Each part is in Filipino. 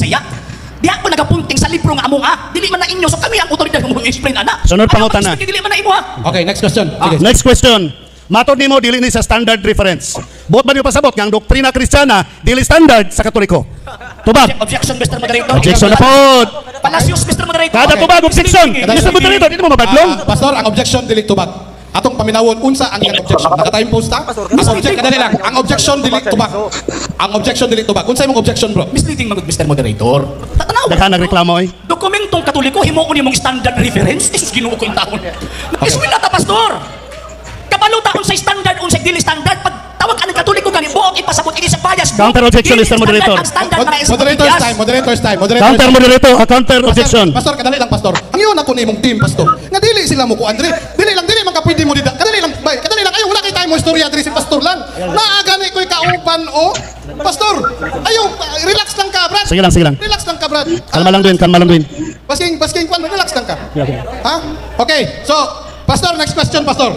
Bisaya. Diha ko nagapunting sa libro nga among dili man na inyo so kami ang otoridad nga mo explain ana. Sunod pangutana. Dili man na imo Okay, next question. Sige. Next question. Matod nimo dili ni sa standard reference. Buot man niyo pasabot nga ang doktrina Kristiyana dili standard sa Katoliko. Tubag. Objection, Mr. Moderator. Objection na pod. Palacios, Mr. Moderator. Kada tubag objection. Mr. Moderator, dili mo mabadlong. Pastor, ang objection dili tubag. Atong paminawon unsa ang iyang objection. Naka-time post ta? Ang objection kadali lang. Ang objection dili tubag. Ang objection dili tubag. Unsa imong objection, bro? Misleading magud Mr. Moderator. Tatanaw. Daghan nagreklamo oy. Dokumentong Katoliko himuon nimong standard reference. Isus Ginoo ko yung taon. Iswila ta pastor. Kabalo taon sa standard unsay dili standard pag tawag ka ng Katoliko gani buok ipasabot ini sa bias. Counter objection, Mr. Moderator. Moderator's time. Counter moderator, counter objection. Pastor, kadali lang, pastor. Ang iyon ako na imong team, pastor. Nga dili sila mo ko, Andre. Dili man ka pwede mo dida. Kadali lang, bay. Kadali lang. Ayaw, wala kay tayo mo istorya, Andre, si pastor lang. Naagani ko'y kauban, o. Pastor, ayaw, relax lang ka, Brad. Sige lang. Relax lang ka, Brad. Kalma lang din. Basking, kwan, relax lang ka. Okay. Ha? Okay, so, pastor, next question, pastor.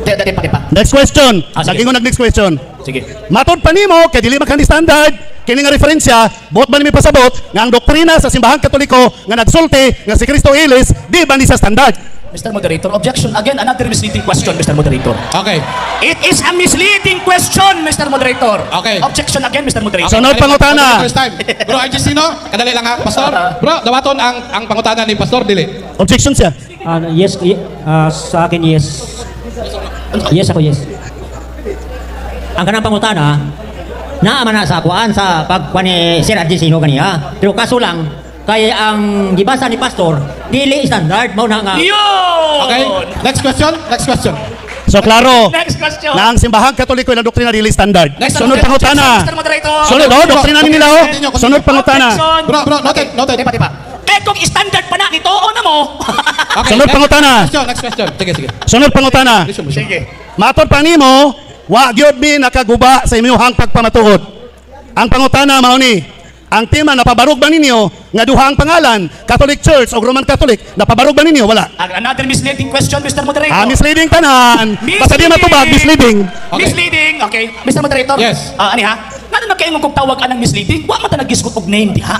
Dali pa. Next question. Sige. Sagingon next question. Sige. Matod pa nimo kay dili man kanhi standard kini nga referensya buot man mi pasabot nga ang doktrina sa simbahan Katoliko nga nagsulti nga si Cristo Ilis di ba ni sa standard. Mr. Moderator, objection again, another misleading question, Mr. Moderator. Okay. It is a misleading question, Mr. Moderator. Okay. Objection again, Mr. Moderator. Sunod pangutana. Moderator's time. Bro, RG Sino? Kadali lang ha, pastor. Bro, dawaton ang pangutana ni pastor, dili. Objection siya. Yes, sa akin yes. Yes ako, yes. Ang kanang pangutana, naaman na sa akuan sa pagkuha ni Sir Argentino kaniya. Pero kaso lang, kaya ang gibasa ni Pastor, dili standard, mau na nga. Yun! Okay, next question. So klaro. Next question. Na ang simbahan Katoliko na doktrina dili standard. Next Sunod question. pangutana. Mr. Moderator. Sunod doktrina nila Sunod pangutana. Bro, noted. Diba. Eh kung standard pa na, ito o na mo. Okay, Sunod pangutana. Next question. Sige. Sunod pangutana. Sige. Matod pa nimo, wa gyud mi nakaguba sa imong pagpamatuod. Ang pangutana mao ni, ang tema napabarog ba ninyo nga duha ang pangalan, Catholic Church o Roman Catholic, napabarog ba ninyo? Wala. Another misleading question, Mr. Moderator. Misleading tanan. Basta di matubag, misleading. Okay. Misleading. Okay. Mr. Moderator. Yes. Ani ha? Nga na kayo kung tawag anang misleading, wa man ta nagisgot og name diha.